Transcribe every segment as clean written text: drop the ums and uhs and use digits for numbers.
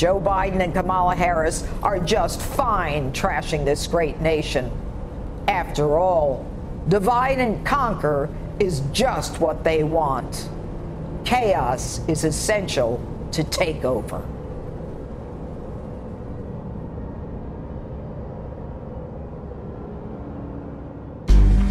Joe Biden and Kamala Harris are just fine trashing this great nation. After all, divide and conquer is just what they want. Chaos is essential to take over.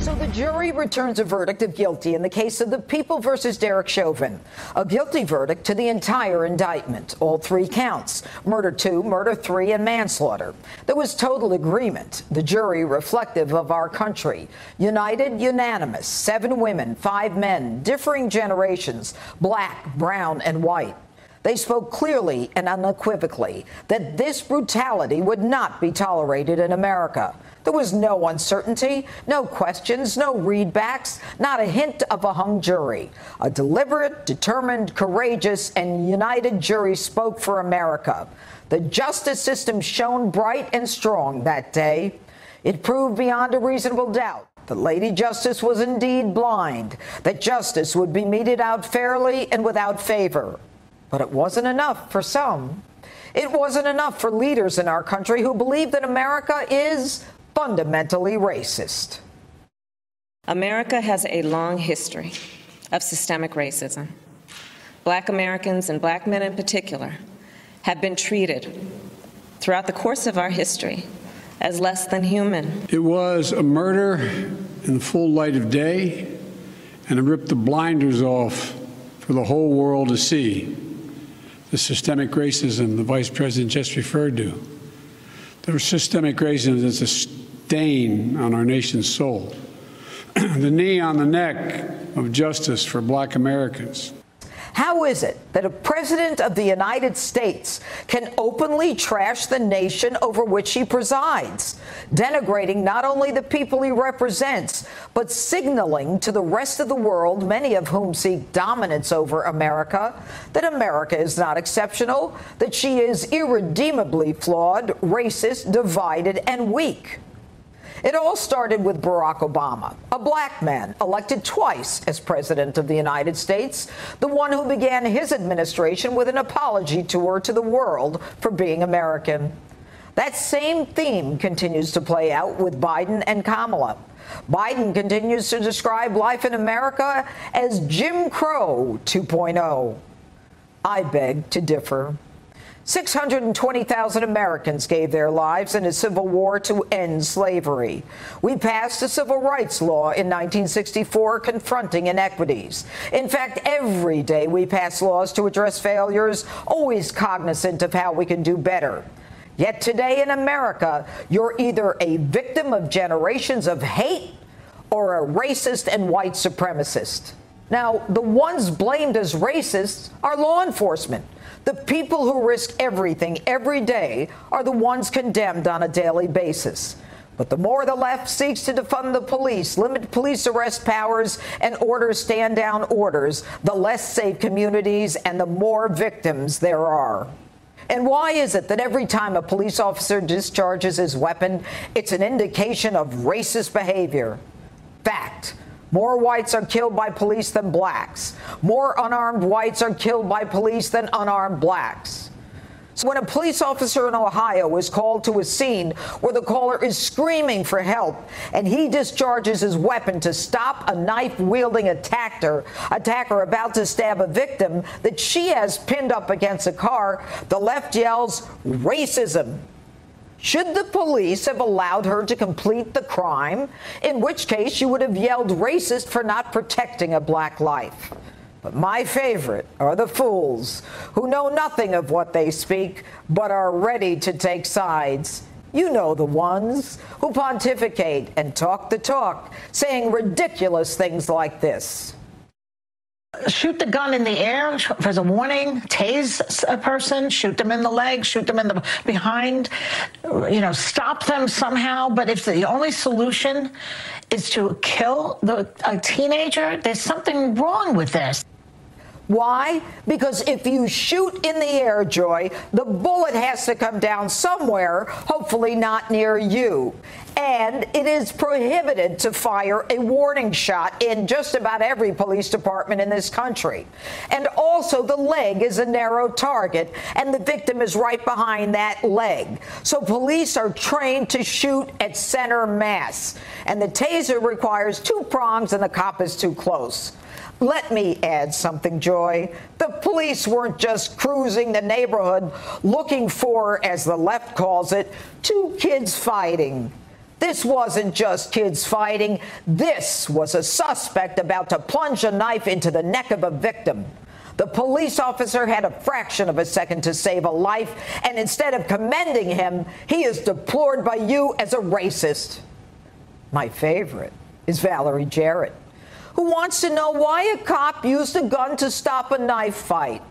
So the jury returns a verdict of guilty in the case of the People versus Derek Chauvin. A guilty verdict to the entire indictment, all 3 counts, murder 2, murder 3, and manslaughter. There was total agreement. The jury reflective of our country. United, unanimous, 7 women, 5 men, differing generations, black, brown, and white. They spoke clearly and unequivocally that this brutality would not be tolerated in America. There was no uncertainty, no questions, no readbacks, not a hint of a hung jury. A deliberate, determined, courageous, and united jury spoke for America. The justice system shone bright and strong that day. It proved beyond a reasonable doubt that Lady Justice was indeed blind, that justice would be meted out fairly and without favor. But it wasn't enough for some. It wasn't enough for leaders in our country who believe that America is fundamentally racist. America has a long history of systemic racism. Black Americans, and black men in particular, have been treated throughout the course of our history as less than human. It was a murder in the full light of day, and it ripped the blinders off for the whole world to see. The systemic racism the Vice President just referred to. The systemic racism that's a stain on our nation's soul. The knee on the neck of justice for black Americans. How is it that a president of the United States can openly trash the nation over which he presides, denigrating not only the people he represents, but signaling to the rest of the world, many of whom seek dominance over America, that America is not exceptional, that she is irredeemably flawed, racist, divided, and weak? It all started with Barack Obama, a black man elected twice as president of the United States, the one who began his administration with an apology tour to the world for being American. That same theme continues to play out with Biden and Kamala. Biden continues to describe life in America as Jim Crow 2.0. I beg to differ. 620,000 Americans gave their lives in a civil war to end slavery. We passed a civil rights law in 1964 confronting inequities. In fact, every day we pass laws to address failures, always cognizant of how we can do better. Yet today in America, you're either a victim of generations of hate or a racist and white supremacist. Now, the ones blamed as racists are law enforcement. The people who risk everything every day are the ones condemned on a daily basis. But the more the left seeks to defund the police, limit police arrest powers, and order stand-down orders, the less safe communities and the more victims there are. And why is it that every time a police officer discharges his weapon, it's an indication of racist behavior? Fact. More whites are killed by police than blacks. More unarmed whites are killed by police than unarmed blacks. So when a police officer in Ohio is called to a scene where the caller is screaming for help and he discharges his weapon to stop a knife-wielding attacker about to stab a victim that she has pinned up against a car, the left yells, "Racism." Should the police have allowed her to complete the crime? In which case, you would have yelled racist for not protecting a black life. But my favorite are the fools who know nothing of what they speak, but are ready to take sides. You know the ones who pontificate and talk the talk, saying ridiculous things like this. Shoot the gun in the air as a warning, tase a person, shoot them in the leg, shoot them in the behind, stop them somehow. But if the only solution is to kill a teenager, there's something wrong with this. Why? Because if you shoot in the air, Joy, the bullet has to come down somewhere, hopefully not near you. And it is prohibited to fire a warning shot in just about every police department in this country. And also, the leg is a narrow target, and the victim is right behind that leg. So police are trained to shoot at center mass. And the taser requires 2 prongs, and the cop is too close. Let me add something, Joy. The police weren't just cruising the neighborhood looking for, as the left calls it, 2 kids fighting. This wasn't just kids fighting. This was a suspect about to plunge a knife into the neck of a victim. The police officer had a fraction of a second to save a life, and instead of commending him, he is deplored by you as a racist. My favorite is Valerie Jarrett, who wants to know why a cop used a gun to stop a knife fight.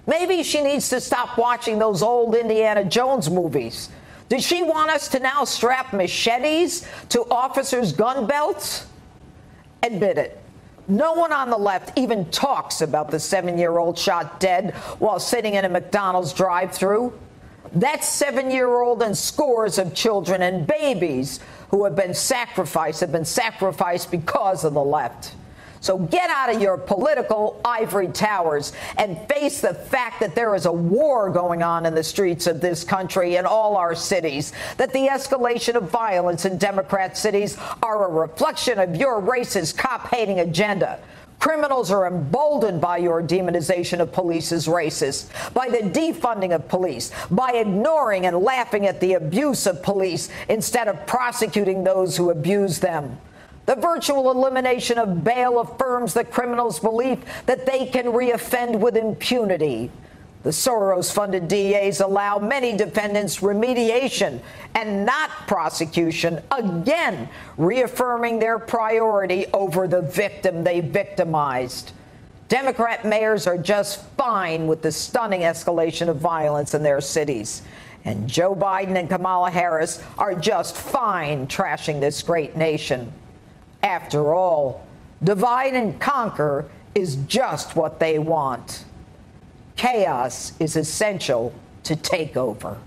Maybe she needs to stop watching those old Indiana Jones movies. Does she want us to now strap machetes to officers' gun belts? Admit it. No one on the left even talks about the 7-year-old shot dead while sitting in a McDonald's drive-thru. That 7-year-old and scores of children and babies who have been sacrificed because of the left. So get out of your political ivory towers and face the fact that there is a war going on in the streets of this country and all our cities, that the escalation of violence in Democrat cities are a reflection of your racist, cop-hating agenda. Criminals are emboldened by your demonization of police as racist, by the defunding of police, by ignoring and laughing at the abuse of police instead of prosecuting those who abuse them. The virtual elimination of bail affirms the criminals' belief that they can reoffend with impunity. The Soros-funded DAs allow many defendants remediation and not prosecution, again reaffirming their priority over the victim they victimized. Democrat mayors are just fine with the stunning escalation of violence in their cities. And Joe Biden and Kamala Harris are just fine trashing this great nation. After all, divide and conquer is just what they want. Chaos is essential to take over.